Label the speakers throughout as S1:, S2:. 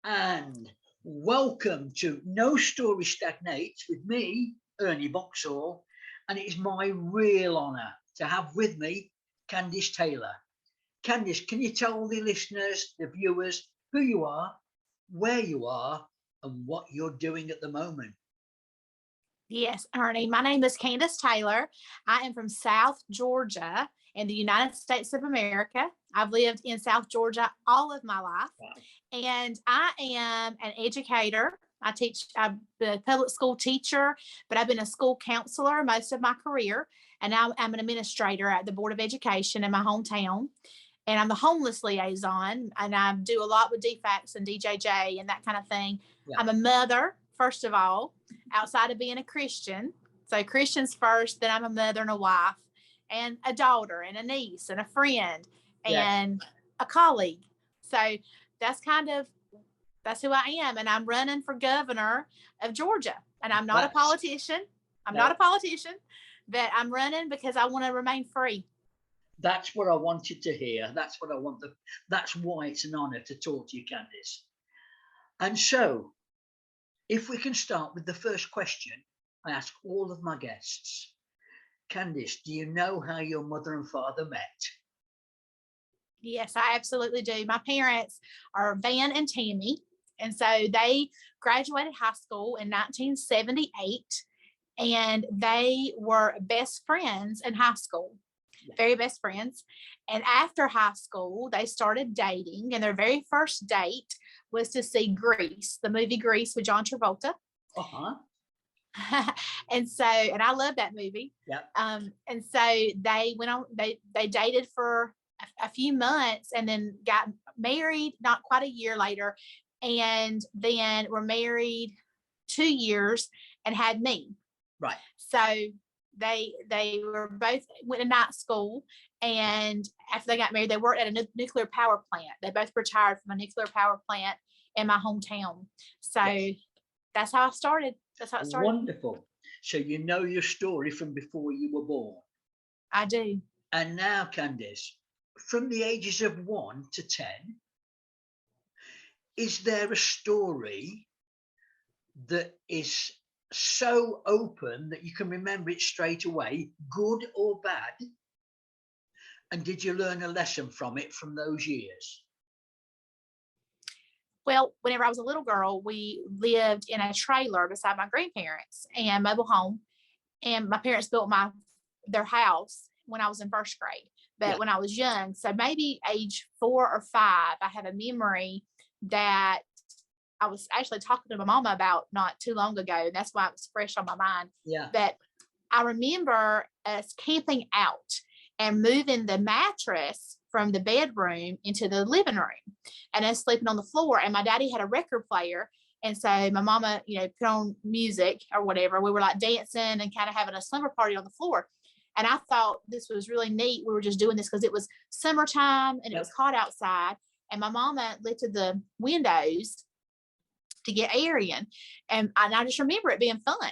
S1: and welcome to No Story Stagnates with me, Ernie Boxall, and it is my real honour to have with me Kandiss Taylor. Kandiss, can you tell the listeners, the viewers, who you are, where you are, and what you're doing at the moment?
S2: Yes, Ernie. My name is Kandiss Taylor. I am from South Georgia in the United States of America. I've lived in South Georgia all of my life,
S1: Wow.
S2: and I am an educator. I'm a public school teacher, but I've been a school counselor most of my career, and now I'm an administrator at the Board of Education in my hometown. And I'm the homeless liaison, and I do a lot with DFACS and DJJ and that kind of thing.
S1: Yeah.
S2: I'm a mother, first of all, outside of being a Christian. So Christians first, then I'm a mother and a wife, and a daughter, and a niece, and a friend, and a colleague. So that's who I am. And I'm running for governor of Georgia. And I'm not a politician. Not a politician, but I'm running because I want to remain free.
S1: That's what I wanted to hear. That's what I want. That's why it's an honour to talk to you, Kandiss. And so, if we can start with the first question I ask all of my guests. Kandiss, do you know how your mother and father met?
S2: Yes, I absolutely do. My parents are Van and Tammy, and so they graduated high school in 1978, and they were best friends in high school. Very best friends. And after high school, they started dating, and their very first date was to see Grease, the movie Grease with John Travolta. And I love that movie. And so they went on, they dated for a few months and then got married not quite a year later, and then were married 2 years and had me.
S1: Right.
S2: So they were both went to night school, and after they got married, they worked at a nuclear power plant. They both retired from a nuclear power plant in my hometown. So that's how I started.
S1: Wonderful. So you know your story from before you were born.
S2: I do.
S1: And now, Kandiss, from the ages of 1 to 10, is there a story that is so open that you can remember it straight away, good or bad? And did you learn a lesson from it from those years?
S2: Well, whenever I was a little girl, we lived in a trailer beside my grandparents and mobile home. And my parents built their house when I was in first grade. But when I was young, so maybe age 4 or 5, I have a memory that I was actually talking to my mama about not too long ago. And that's why it was fresh on my mind. But I remember us camping out and moving the mattress from the bedroom into the living room and us sleeping on the floor. And my daddy had a record player. And so my mama, put on music or whatever. We were like dancing and kind of having a slumber party on the floor. And I thought this was really neat. We were just doing this because it was summertime and it was hot outside. And my mama lifted the windows to get air in. And I just remember it being fun.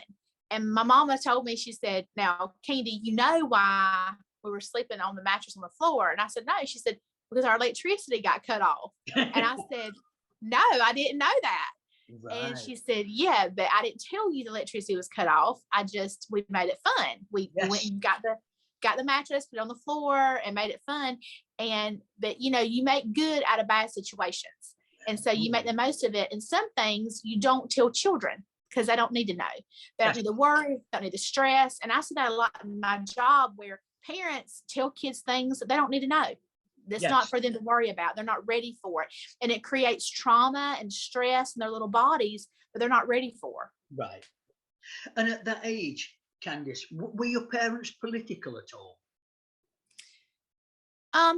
S2: And my mama told me, she said, "Now, Candy, you know why we were sleeping on the mattress on the floor?" And I said, "No." She said, "Because our electricity got cut off." And I said, "No, I didn't know that." Right. And she said, "Yeah, but I didn't tell you the electricity was cut off. We made it fun. We went and got the mattress, put it on the floor and made it fun. But you make good out of bad situations. And so you make the most of it. And some things you don't tell children because they don't need to know. They don't need to worry, don't need to stress. And I see that a lot in my job where parents tell kids things that they don't need to know. That's not for them to worry about. They're not ready for it. And it creates trauma and stress in their little bodies that they're not ready for.
S1: Right. And at that age, Kandiss, were your parents political at all?
S2: I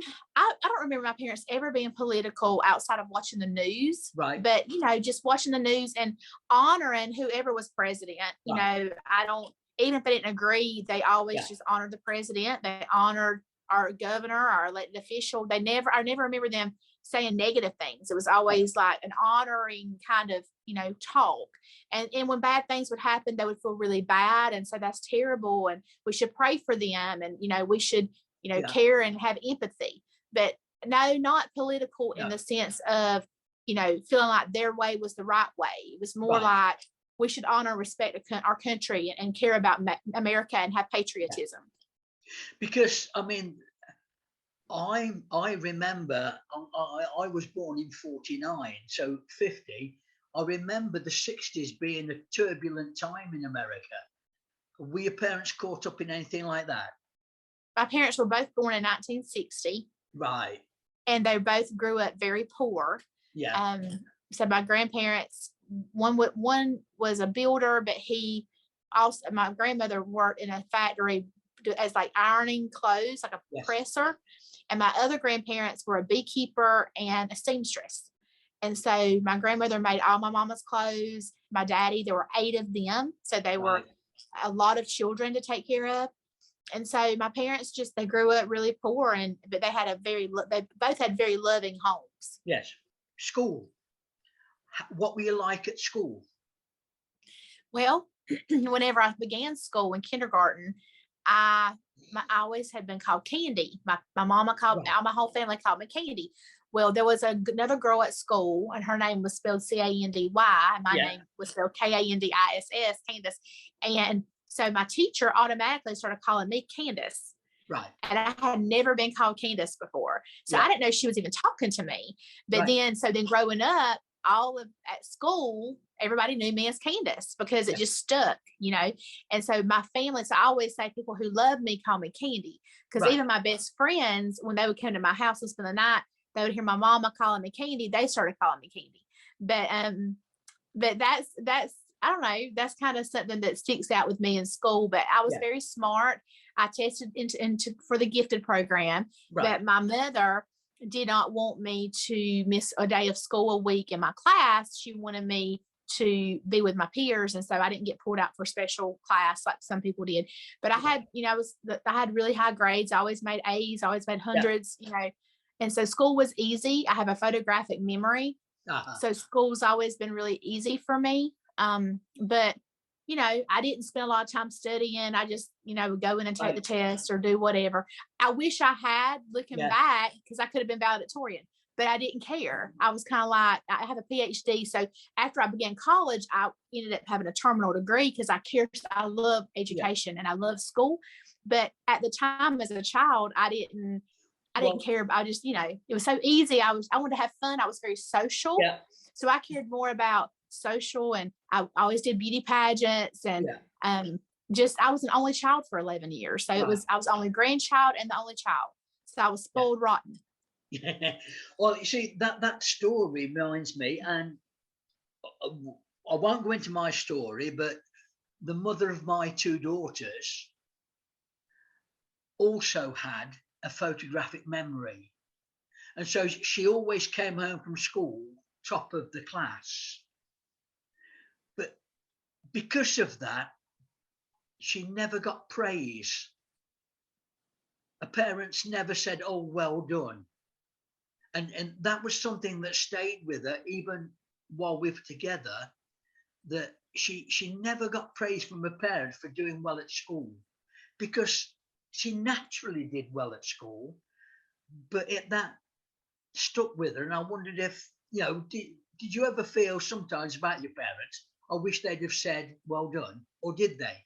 S2: don't remember my parents ever being political outside of watching the news.
S1: Right.
S2: But, just watching the news and honoring whoever was president. I don't, even if they didn't agree, they always just honored the president. They honored our governor, our elected official. I never remember them saying negative things. It was always like an honoring kind of, talk. And when bad things would happen, they would feel really bad. And so that's terrible. And we should pray for them. And, we should, care and have empathy. But no, not political in the sense of feeling like their way was the right way. It was more like we should honor and respect our country and care about America and have patriotism.
S1: Because I mean, I remember I was born in 49, so 50. I remember the 60s being a turbulent time in America. Were your parents caught up in anything like that?
S2: My parents were both born in 1960.
S1: Right.
S2: And they both grew up very poor.
S1: Yeah.
S2: So my grandparents, one was a builder, but my grandmother worked in a factory as like ironing clothes, like a presser. And my other grandparents were a beekeeper and a seamstress. And so my grandmother made all my mama's clothes. My daddy, there were 8 of them. So they were a lot of children to take care of. And so my parents they grew up really poor, but they both had very loving homes.
S1: Yes. School. What were you like at school?
S2: Well, whenever I began school in kindergarten, I always had been called Candy. My mama called my whole family called me Candy. Well, there was another girl at school, and her name was spelled Candy. And my name was spelled Kandiss, Kandiss. And so my teacher automatically started calling me Kandiss.
S1: Right.
S2: And I had never been called Kandiss before. So I didn't know she was even talking to me. But then growing up, at school, everybody knew me as Kandiss because it just stuck, And so my family, so I always say people who love me call me Candy, because even my best friends, when they would come to my house and spend the night, they would hear my mama calling me Candy. They started calling me Candy. But that's I don't know, that's kind of something that sticks out with me in school. But I was very smart. I tested into for the gifted program, but my mother did not want me to miss a day of school a week in my class. She wanted me to be with my peers, and so I didn't get pulled out for special class like some people did. But I had, I had really high grades. I always made A's, I always made hundreds, and so school was easy. I have a photographic memory, so school's always been really easy for me. But I didn't spend a lot of time studying. I just, would go in and take the test or do whatever. I wish I had, looking back, because I could have been valedictorian, but I didn't care. I was kind of like, I have a PhD. So after I began college, I ended up having a terminal degree because I love education and I love school. But at the time as a child, I didn't care. I just, it was so easy. I wanted to have fun. I was very social. Yeah. So I cared more about social, and I always did beauty pageants, and I was an only child for 11 years. So I was the only grandchild and the only child. So I was spoiled rotten.
S1: Well, you see, that story reminds me, and I won't go into my story, but the mother of my 2 daughters also had a photographic memory. And so she always came home from school top of the class. But because of that, she never got praise. Her parents never said, "Oh, well done." And that was something that stayed with her even while we were together, that she never got praise from her parents for doing well at school, because she naturally did well at school, but that stuck with her. And I wondered if, did you ever feel sometimes about your parents, I wish they'd have said well done, or did they?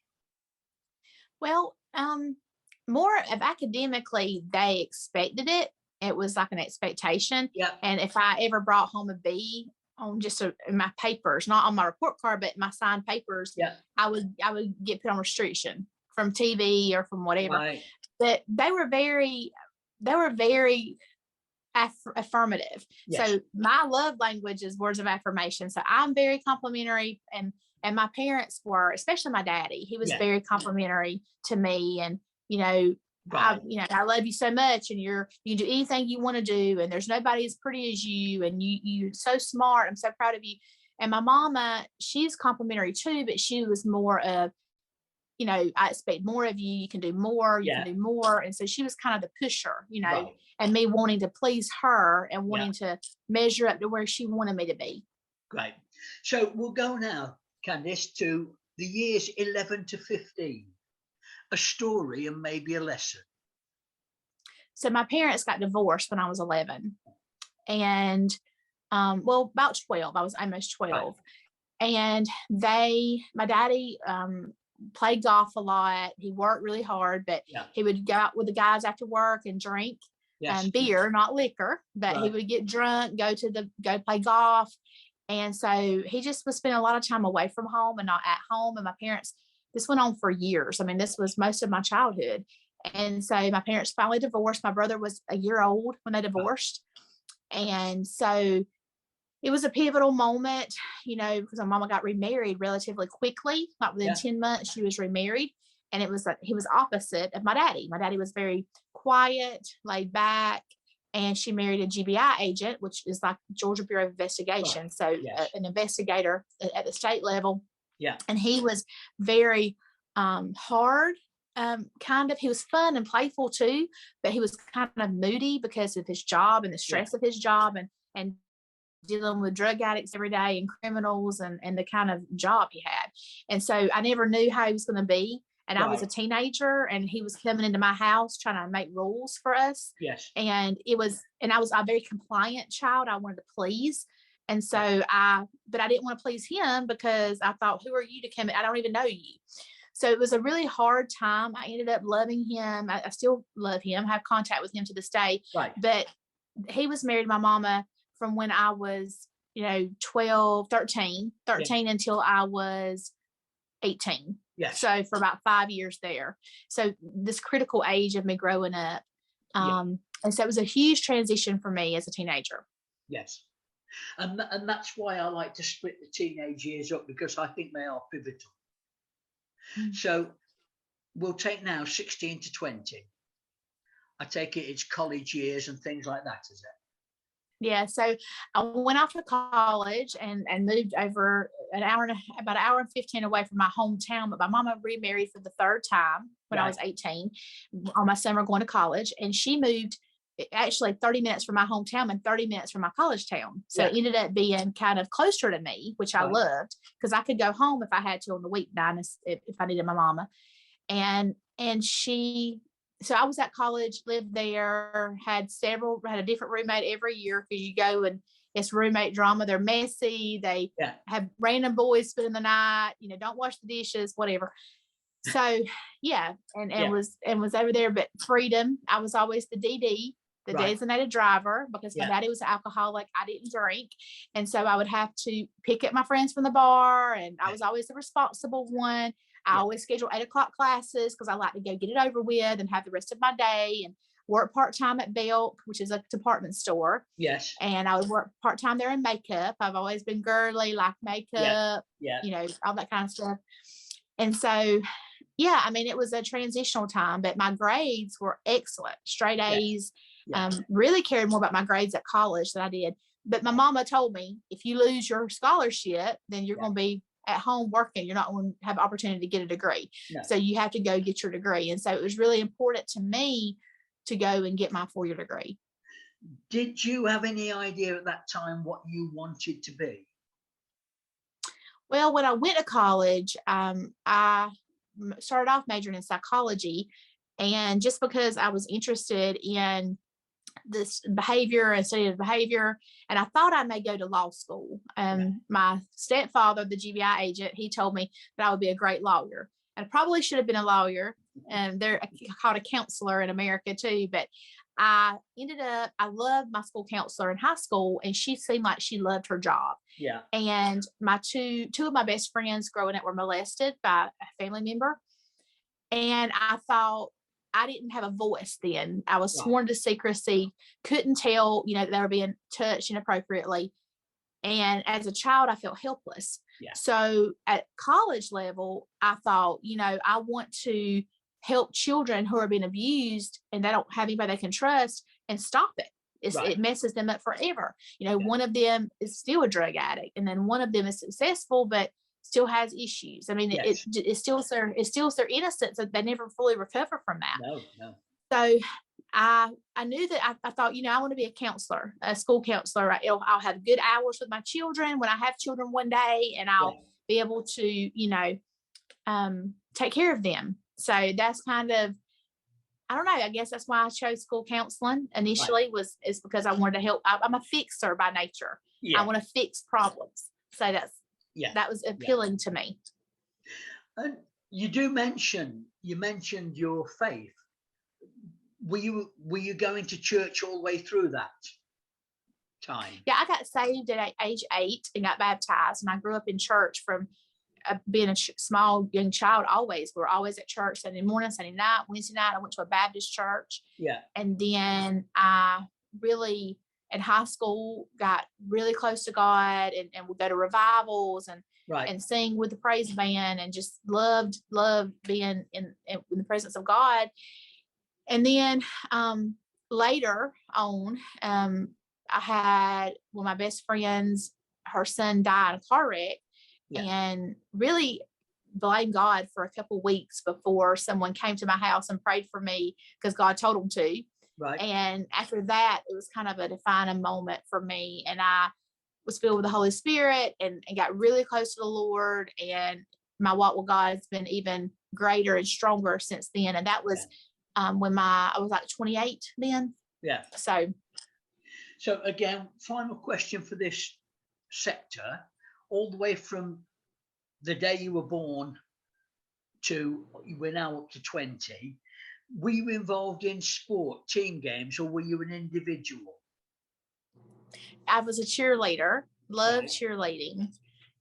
S2: Well, more of academically, they expected it. It was like an expectation.
S1: Yeah.
S2: And if I ever brought home a B on just my papers, not on my report card, but my signed papers, I would get put on restriction from TV or from whatever. Right. But they were very affirmative. Yes. So my love language is words of affirmation. So I'm very complimentary, and my parents were, especially my daddy, he was very complimentary to me. And, right. I love you so much, and you can do anything you want to do, and there's nobody as pretty as you, and you're so smart. I'm so proud of you. And my mama, she's complimentary too, but she was more of, I expect more of you. You can do more. You can do more. And so she was kind of the pusher, right. And me wanting to please her and wanting to measure up to where she wanted me to be.
S1: Great. So we'll go now, Kandiss, to the years 11 to 15. A story and maybe a lesson.
S2: So my parents got divorced when I was 11, and well, about 12. I was almost 12. Right. And my daddy played golf a lot. He worked really hard, but he would go out with the guys after work and drink beer, not liquor, but he would get drunk, go play golf. And so he just was spending a lot of time away from home and not at home. And my parents, this went on for years. I mean, this was most of my childhood. And so my parents finally divorced. My brother was a year old when they divorced. And so it was a pivotal moment, you know, because my mama got remarried relatively quickly. Like within 10 months, she was remarried. And it was like, he was opposite of my daddy. My daddy was very quiet, laid back. And she married a GBI agent, which is like Georgia Bureau of Investigation. Right. So an investigator at the state level. Yeah. And he was very hard, kind of. He was fun and playful too, but he was kind of moody because of his job and the stress of his job and dealing with drug addicts every day and criminals and the kind of job he had. And so I never knew how he was going to be. And I was a teenager and he was coming into my house trying to make rules for us. Yes. And I was a very compliant child. I wanted to please. And so but I didn't want to please him because I thought, who are you to come in? I don't even know you. So it was a really hard time. I ended up loving him. I still love him, have contact with him to this day. Right. But he was married to my mama from when I was, 13 until I was 18. Yes. So for about 5 years there. So this critical age of me growing up. And so it was a huge transition for me as a teenager. Yes.
S1: And that's why I like to split the teenage years up, because I think they are pivotal. Mm. So we'll take now 16 to 20. I take it it's college years and things like that, is it?
S2: Yeah, so I went off to college and moved over about an hour and 15 away from my hometown. But my mama remarried for the third time when I was 18 on my summer going to college. And she moved actually 30 minutes from my hometown and 30 minutes from my college town. So it ended up being kind of closer to me, which I loved, because I could go home if I had to on the weeknight if I needed my mama. So I was at college, lived there, had a different roommate every year, because you go and it's roommate drama. They're messy. They have random boys spending the night, don't wash the dishes, whatever. So was over there, but freedom. I was always the DD, the designated driver, because my daddy was an alcoholic. I didn't drink. And so I would have to pick up my friends from the bar, and I was always the responsible one. I always schedule 8:00 classes because I like to go get it over with and have the rest of my day, and work part-time at Belk, which is a department store. Yes. And I would work part-time there in makeup. I've always been girly, like makeup, all that kind of stuff. And so, it was a transitional time, but my grades were excellent, straight A's. Really cared more about my grades at college than I did. But my mama told me, if you lose your scholarship, then you're going to be at home working. You're not going to have opportunity to get a degree. No. So you have to go get your degree. And so it was really important to me to go and get my 4-year degree.
S1: Did you have any idea at that time what you wanted to be?
S2: Well, when I went to college, I started off majoring in psychology. And just because I was interested in this behavior and study of behavior, and I thought I may go to law school. My stepfather, the GBI agent, he told me that I would be a great lawyer. And I probably should have been a lawyer, and they're called a counselor in America too. But I loved my school counselor in high school, and she seemed like she loved her job. Yeah. And my two of my best friends growing up were molested by a family member. And I thought, I didn't have a voice then. I was sworn to secrecy, couldn't tell, that they were being touched inappropriately. And as a child, I felt helpless. Yeah. So at college level, I thought, I want to help children who are being abused and they don't have anybody they can trust, and stop it. It messes them up forever. One of them is still a drug addict, and then one of them is successful, but still has issues. I mean, it steals their innocence, that they never fully recover from that. No. So I knew that I thought, I want to be a counselor, a school counselor. I'll have good hours with my children when I have children one day, and I'll be able to, take care of them. So that's kind of I don't know. I guess that's why I chose school counseling initially is because I wanted to help. I'm a fixer by nature. I want to fix problems. So that was appealing to me.
S1: And you mentioned your faith. Were you going to church all the way through that time?
S2: Yeah, I got saved at age 8 and got baptized, and I grew up in church from being a small young child. Always, we were always at church Sunday morning, Sunday night, Wednesday night. I went to a Baptist church.
S1: Yeah.
S2: And then I really in high school got really close to God and would go to revivals and sing with the praise band and just loved being in the presence of God. And then later on, I had one of my best friends, her son died in a car wreck, and really blamed God for a couple of weeks before someone came to my house and prayed for me because God told them to.
S1: Right.
S2: And after that, it was kind of a defining moment for me. And I was filled with the Holy Spirit and got really close to the Lord. And my walk with God has been even greater and stronger since then. And that was when I was like 28 then.
S1: Yeah. So again, final question for this sector, all the way from the day you were born to we're now up to 20. Were you involved in sport, team games, or were you an individual?
S2: I was a cheerleader, loved cheerleading.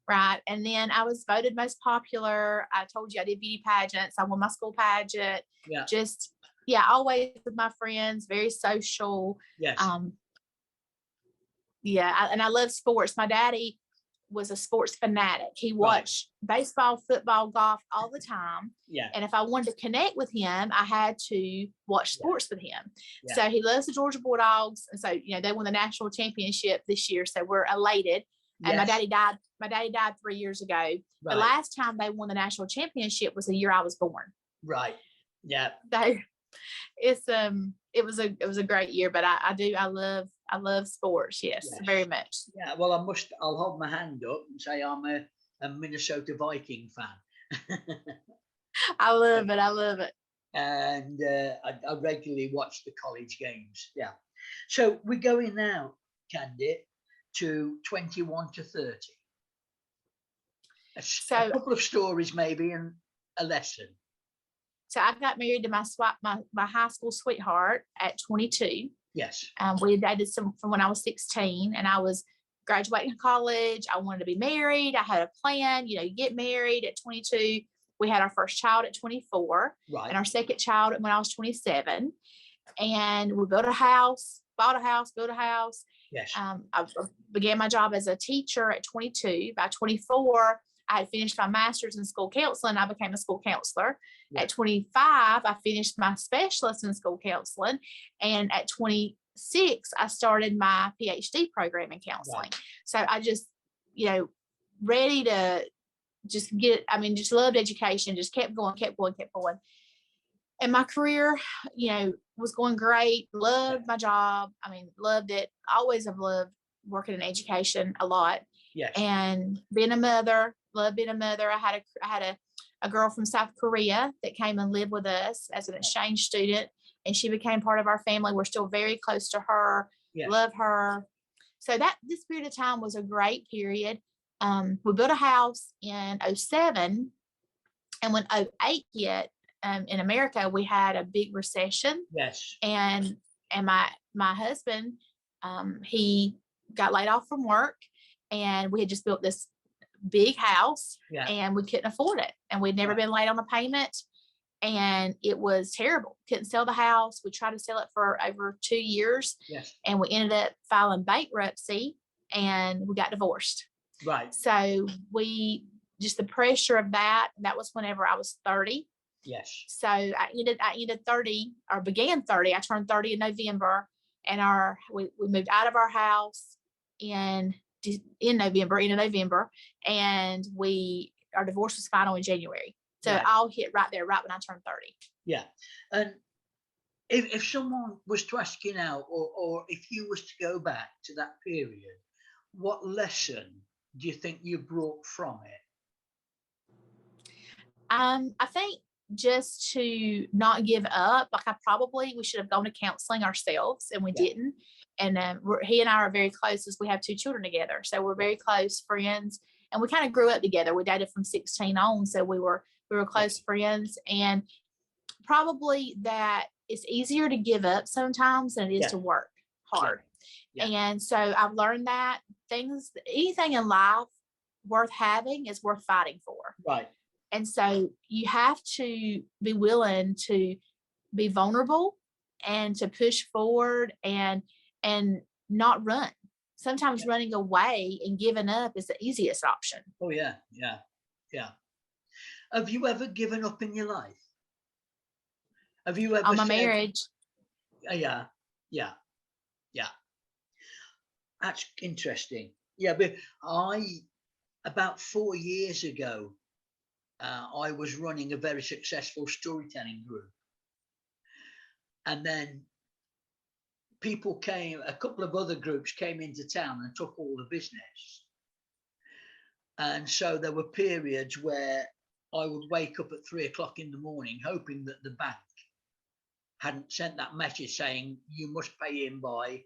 S2: Right. And then I was voted most popular. I told you I did beauty pageants. I won my school pageant. Yeah. Always with my friends, very social.
S1: Yes.
S2: And I love sports. My daddy was a sports fanatic. He watched baseball, football, golf all the time.
S1: Yeah.
S2: And if I wanted to connect with him, I had to watch sports with him. Yeah. So he loves the Georgia Bulldogs. And so, they won the national championship this year. So we're elated. And my daddy died 3 years ago. Right. The last time they won the national championship was the year I was born.
S1: Right. Yeah.
S2: So it was a great year, but I love sports. Yes, very much.
S1: Yeah. Well, I'll hold my hand up and say I'm a Minnesota Viking fan.
S2: I love it.
S1: And I regularly watch the college games. Yeah. So we're going now, Candy, to 21 to 30. A couple of stories maybe and a lesson.
S2: So I got married to my high school sweetheart at 22.
S1: Yes.
S2: We had dated from when I was 16, and I was graduating college. I wanted to be married. I had a plan, you get married at 22. We had our first child at 24, and our second child when I was 27. And we bought a house. Yes. I began my job as a teacher at 22. By 24, I had finished my master's in school counseling. I became a school counselor. Yeah. At 25, I finished my specialist in school counseling. And at 26, I started my PhD program in counseling. Right. So I just, ready to just loved education, just kept going. And my career, was going great. Loved my job. Loved it. Always have loved working in education a lot.
S1: Yes.
S2: And being a mother, loved being a mother. I had a girl from South Korea that came and lived with us as an exchange student, and she became part of our family. We're still very close to her. Yes. Love her. So this period of time was a great period. We built a house in 2007, and when 2008 hit, in America, we had a big recession.
S1: Yes.
S2: And my husband, he got laid off from work, and we had just built this big house, and we couldn't afford it. And we'd never been late on a payment, and it was terrible. Couldn't sell the house. We tried to sell it for over 2 years.
S1: Yes.
S2: And we ended up filing bankruptcy, and we got divorced.
S1: Right.
S2: So the pressure of that was whenever I was 30.
S1: Yes.
S2: So I ended 30 or began 30. I turned 30 in November, and we moved out of our house in November, and our divorce was final in January. So it all hit right there, right when I turned 30.
S1: Yeah. And if someone was to ask you now, or if you was to go back to that period, what lesson do you think you brought from it?
S2: I think just to not give up. Like we should have gone to counseling ourselves, and we didn't. And he and I are very close, as we have 2 children together. So we're very close friends, and we kind of grew up together. We dated from 16 on. So we were close friends, and probably that it's easier to give up sometimes than it is to work hard. And so I've learned that anything in life worth having is worth fighting for.
S1: Right.
S2: And so you have to be willing to be vulnerable and to push forward and not run. Sometimes running away and giving up is the easiest option.
S1: Oh yeah. Have you ever given up in your life? Have you ever
S2: on my marriage?
S1: Yeah. That's interesting. Yeah, but about 4 years ago, I was running a very successful storytelling group. And then a couple of other groups came into town and took all the business. And so there were periods where I would wake up at 3:00 in the morning, hoping that the bank hadn't sent that message saying, you must pay in by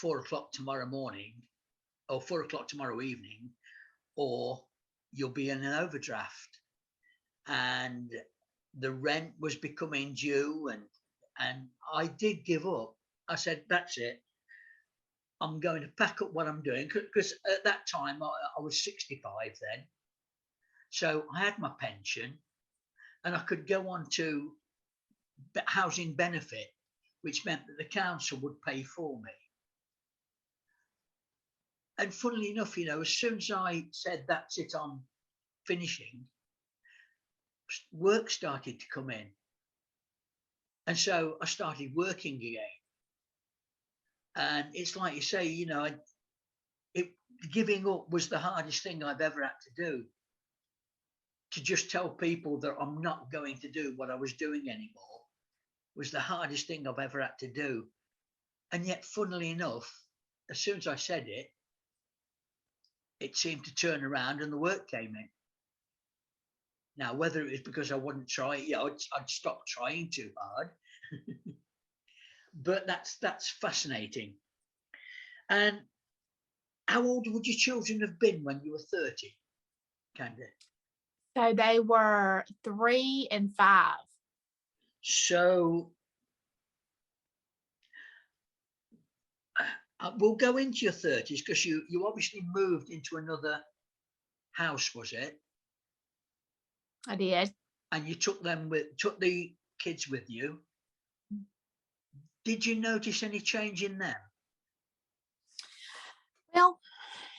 S1: 4:00 tomorrow morning or 4:00 tomorrow evening, or you'll be in an overdraft. And the rent was becoming due, and I did give up. I said, that's it. I'm going to pack up what I'm doing, because at that time I was 65 then. So I had my pension, and I could go on to housing benefit, which meant that the council would pay for me. And funnily enough, as soon as I said, that's it, I'm finishing, work started to come in. And so I started working again. And it's like you say, giving up was the hardest thing I've ever had to do. To just tell people that I'm not going to do what I was doing anymore was the hardest thing I've ever had to do. And yet, funnily enough, as soon as I said it, it seemed to turn around and the work came in. Now, whether it was because I wouldn't try, I'd stopped trying too hard. But that's fascinating. And how old would your children have been when you were 30, Kandiss?
S2: So they were 3 and 5.
S1: So we'll go into your 30s, because you obviously moved into another house, was it?
S2: I did.
S1: And you took the kids with you. Did you notice any change in them?
S2: Well,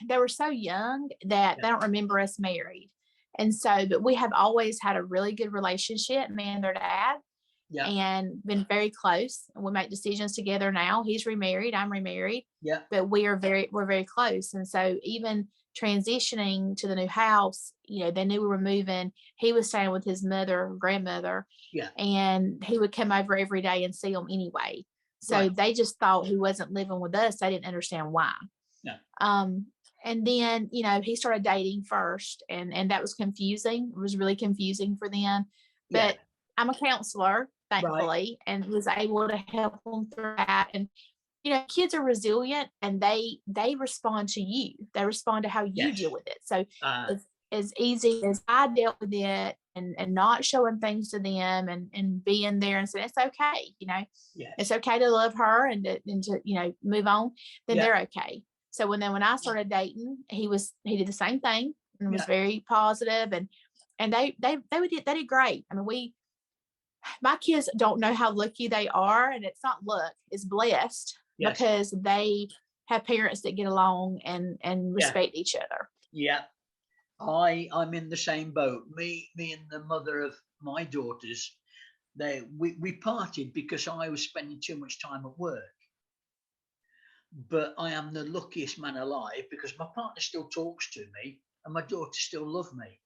S2: they were so young that they don't remember us married. And so, but we have always had a really good relationship, me and their dad, and been very close. We make decisions together now. He's remarried, I'm remarried.
S1: Yeah.
S2: But we're very close. And so even transitioning to the new house, they knew we were moving. He was staying with his grandmother.
S1: Yeah.
S2: And he would come over every day and see them anyway. So they just thought he wasn't living with us. They didn't understand why.
S1: No.
S2: And then, he started dating first, and that was confusing. It was really confusing for them. But I'm a counselor, thankfully, and was able to help them through that. And, kids are resilient, and they respond to you. They respond to how you deal with it. So it's as easy as I dealt with it, and not showing things to them, and being there and saying, it's okay. It's okay to love her and to move on. Then they're okay. So when I started dating, he did the same thing and was very positive, and they did great. I mean, my kids don't know how lucky they are, and it's not luck, it's blessed, because they have parents that get along and respect each other.
S1: Yeah. I'm in the same boat. Me and the mother of my daughters, we parted because I was spending too much time at work. But I am the luckiest man alive, because my partner still talks to me and my daughters still love me.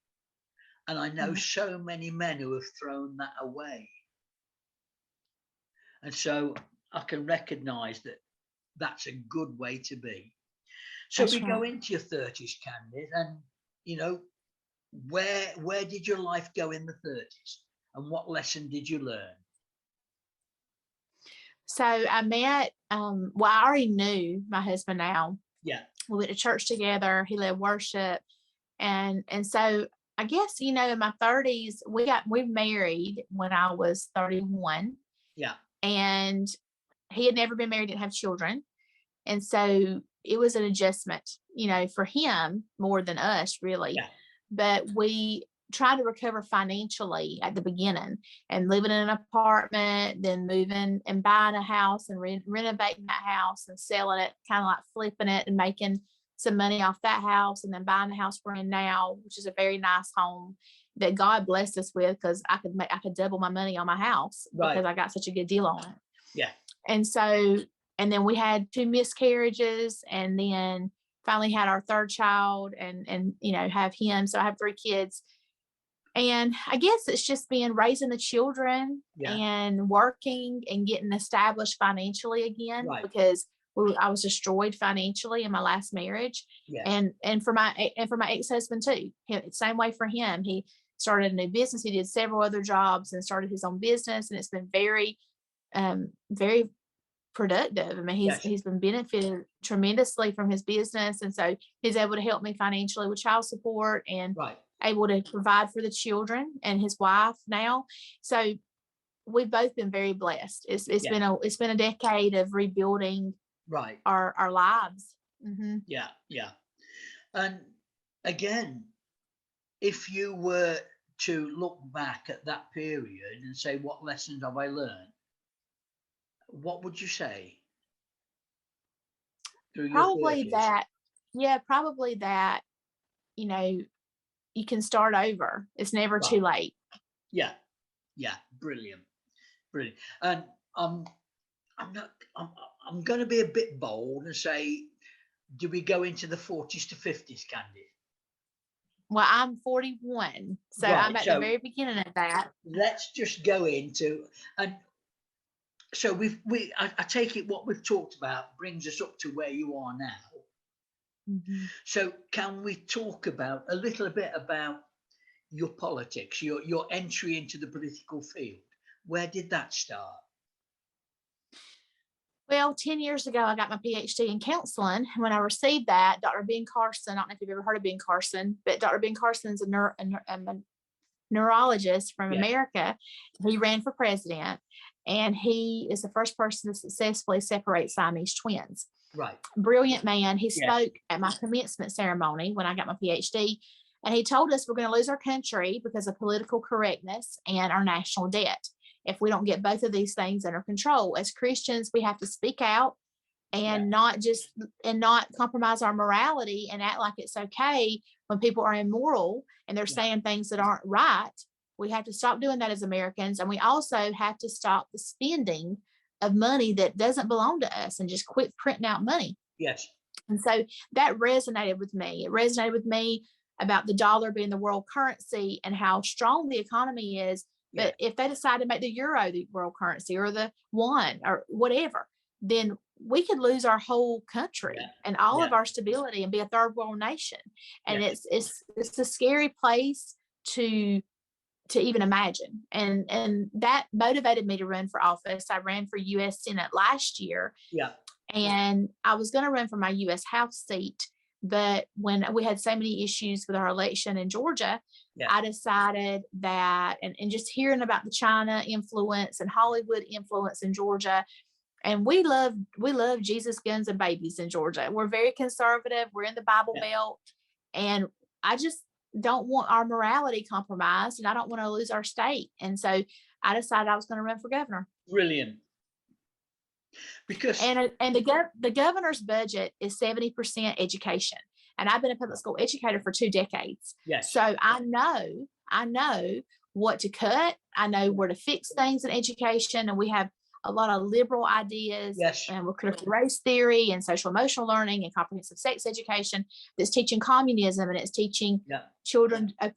S1: And I know so many men who have thrown that away. And so I can recognize that that's a good way to be. So we go into your 30s, Kandiss, and where did your life go in the 30s? and what lesson did you learn?
S2: So I met, well, I already knew my husband now.
S1: Yeah.
S2: We went to church together. He led worship. And so I guess, in my 30s, we married when I was 31.
S1: Yeah.
S2: And he had never been married, didn't have children. And so it was an adjustment, for him more than us, really.
S1: Yeah.
S2: But we tried to recover financially at the beginning, and living in an apartment, then moving and buying a house and renovating that house and selling it, kind of like flipping it and making some money off that house, and then buying the house we're in now, which is a very nice home that God blessed us with, because I could double my money on my house because I got such a good deal on it.
S1: Yeah.
S2: And so, and then we had 2 miscarriages, and then finally had our 3rd child, and have him. So I have 3 kids. And I guess it's just been raising the children and working and getting established financially again, because I was destroyed financially in my last marriage.
S1: Yes.
S2: And for my ex-husband too. Same way for him. He started a new business. He did several other jobs and started his own business, and it's been very, very productive. I mean, he's been benefiting tremendously from his business, and so he's able to help me financially with child support, and able to provide for the children and his wife now. So we've both been very blessed. It's been a decade of rebuilding our lives. Mm-hmm.
S1: Yeah. And again, if you were to look back at that period and say, what lessons have I learned, what would you say?
S2: Probably that you can start over. It's never too late.
S1: Yeah. Brilliant. And I'm going to be a bit bold and say, do we go into the 40s to 50s, Candy?
S2: Well, I'm 41, so I'm at the very beginning of that.
S1: Let's just go into, and so I take it what we've talked about brings us up to where you are now.
S2: Mm-hmm.
S1: So can we talk about a little bit about your politics, your entry into the political field? Where did that start?
S2: Well, 10 years ago, I got my PhD in counseling. When I received that, Dr. Ben Carson, I don't know if you've ever heard of Ben Carson, but Dr. Ben Carson is a neurologist from America. He ran for president, and he is the first person to successfully separate Siamese twins.
S1: Right.
S2: Brilliant man. He spoke at my commencement ceremony when I got my PhD, and he told us we're going to lose our country because of political correctness and our national debt if we don't get both of these things under control. As Christians, we have to speak out and not compromise our morality and act like it's okay when people are immoral and they're saying things that aren't right. We have to stop doing that as Americans. And we also have to stop the spending of money that doesn't belong to us and just quit printing out money.
S1: Yes.
S2: And so that resonated with me. It resonated with me about the dollar being the world currency and how strong the economy is. But if they decide to make the euro the world currency, or the yuan, or whatever, then we could lose our whole country and all of our stability and be a third world nation. And it's a scary place to even imagine. And that motivated me to run for office. I ran for U.S. Senate last year.
S1: Yeah.
S2: And I was going to run for my U.S. House seat. But when we had so many issues with our election in Georgia, I decided that, and just hearing about the China influence and Hollywood influence in Georgia, and we love Jesus, guns, and babies in Georgia. We're very conservative. We're in the Bible Belt, and I just don't want our morality compromised, and I don't want to lose our state. And so I decided I was going to run for governor.
S1: Brilliant. Because
S2: the governor's budget is 70% education, and I've been a public school educator for 2 decades.
S1: Yes.
S2: So I know what to cut. I know where to fix things in education, and we have a lot of liberal ideas.
S1: Yes.
S2: And with critical race theory and social emotional learning and comprehensive sex education that's teaching communism, and it's teaching children to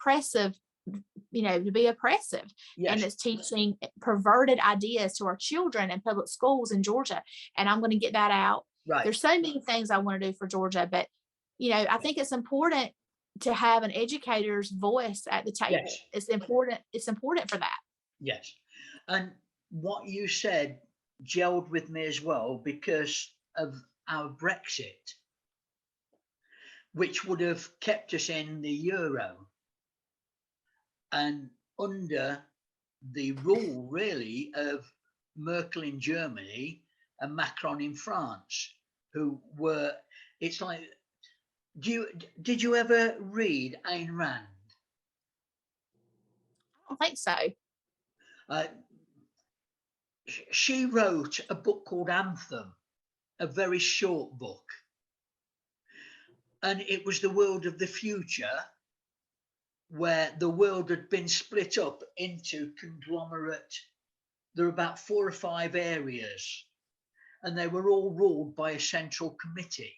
S2: be oppressive. And it's teaching perverted ideas to our children in public schools in Georgia. And I'm going to get that out.
S1: Right.
S2: There's so many things I want to do for Georgia, but I think it's important to have an educator's voice at the table. It's important for that.
S1: Yes. And what you said gelled with me as well because of our Brexit, which would have kept us in the euro and under the rule, really, of Merkel in Germany and Macron in France, who were, it's like, did you ever read Ayn Rand?
S2: I don't think so.
S1: Uh, she wrote a book called Anthem, a very short book. And it was the world of the future, where the world had been split up into conglomerate. There were about 4 or 5 areas, and they were all ruled by a central committee.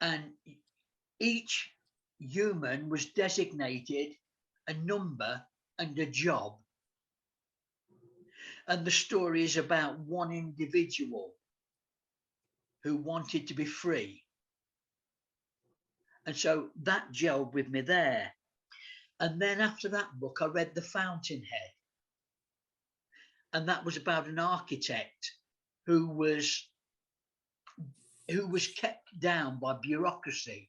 S1: And each human was designated a number and a job. And the story is about one individual who wanted to be free. And so that gelled with me there. And then after that book, I read The Fountainhead. And that was about an architect who was kept down by bureaucracy.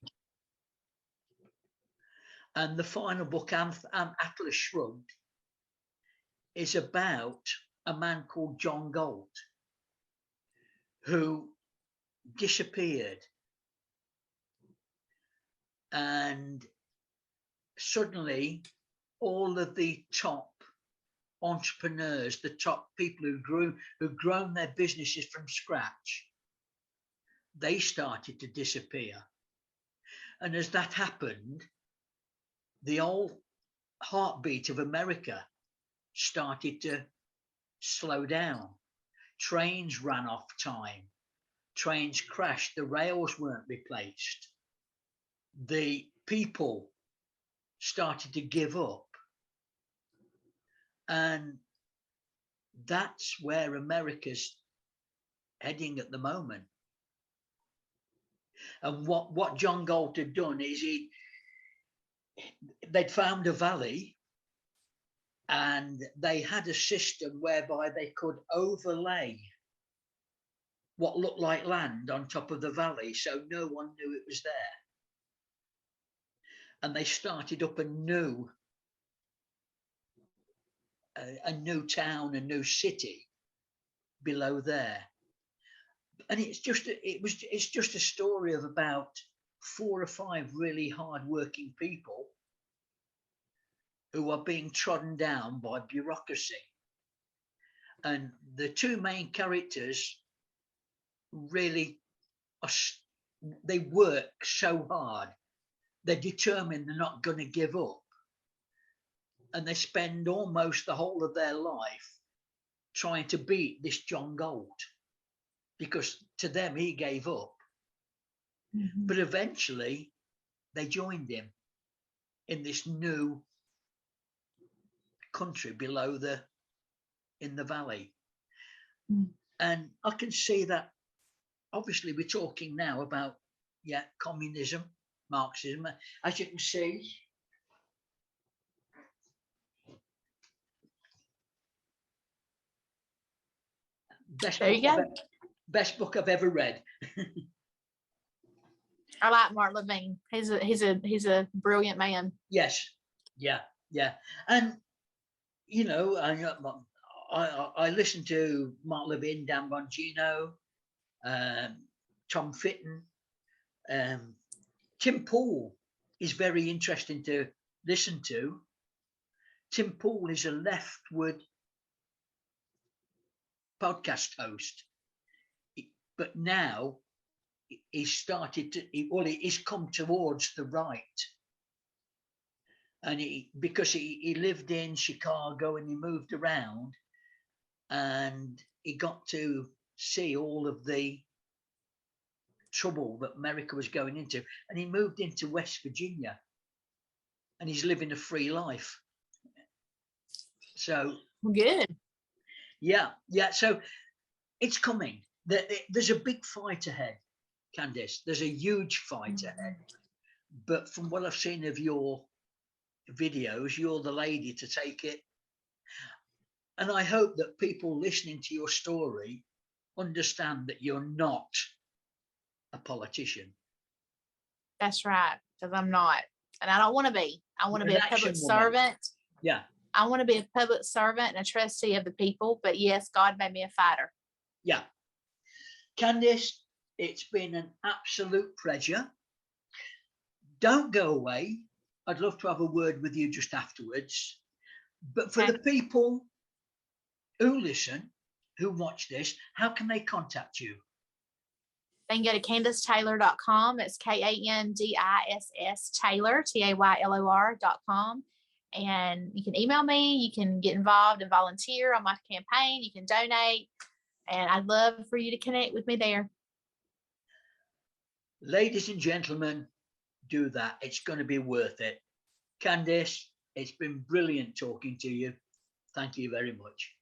S1: And the final book, Atlas Shrugged, is about a man called John Galt who disappeared, and suddenly all of the top entrepreneurs, the top people who'd grown their businesses from scratch, they started to disappear. And as that happened, the whole heartbeat of America started to slow down. Trains ran off time. Trains crashed. The rails weren't replaced. The people started to give up. And that's where America's heading at the moment. And what John Galt had done is they'd found a valley, and they had a system whereby they could overlay what looked like land on top of the valley, so no one knew it was there. And they started up a new town, a new city below there. And it's just a story of about 4 or 5 really hard-working people who are being trodden down by bureaucracy. And the 2 main characters really they work so hard. They're determined they're not going to give up. And they spend almost the whole of their life trying to beat this John Galt, because to them he gave up. Mm-hmm. But eventually they joined him in this new country below in the valley. Mm. And I can see that. Obviously we're talking now about communism, Marxism, as you can see. Best book I've ever read.
S2: I like Mark Levine. He's a brilliant man.
S1: Yes, yeah. And you know, I listen to Mark Levine, Dan Bongino, Tom Fitton, Tim Pool is very interesting to listen to. Tim Pool is a leftward podcast host, but now he's come towards the right. And because he lived in Chicago and he moved around, and he got to see all of the trouble that America was going into, and he moved into West Virginia, and he's living a free life. So
S2: good.
S1: Yeah. So it's coming. There's a big fight ahead, Kandiss. There's a huge fight ahead. But from what I've seen of your videos, you're the lady to take it And I hope that people listening to your story understand that you're not a politician.
S2: That's right, because I'm not. And I don't want to be. I want to be
S1: You're
S2: a
S1: an
S2: public
S1: action woman.
S2: servant.
S1: Yeah.
S2: I want to be a public servant and a trustee of the people. But yes, God made me a fighter.
S1: Yeah. Kandiss, it's been an absolute pleasure. Don't go away. I'd love to have a word with you just afterwards. But for
S2: Okay.
S1: the people who listen, who watch this, how can they contact you?
S2: They can go to KandissTaylor.com. It's KANDISS Taylor, TAYLOR.com. And you can email me. You can get involved and volunteer on my campaign. You can donate. And I'd love for you to connect with me there.
S1: Ladies and gentlemen, do that. It's going to be worth it. Kandiss, it's been brilliant talking to you. Thank you very much.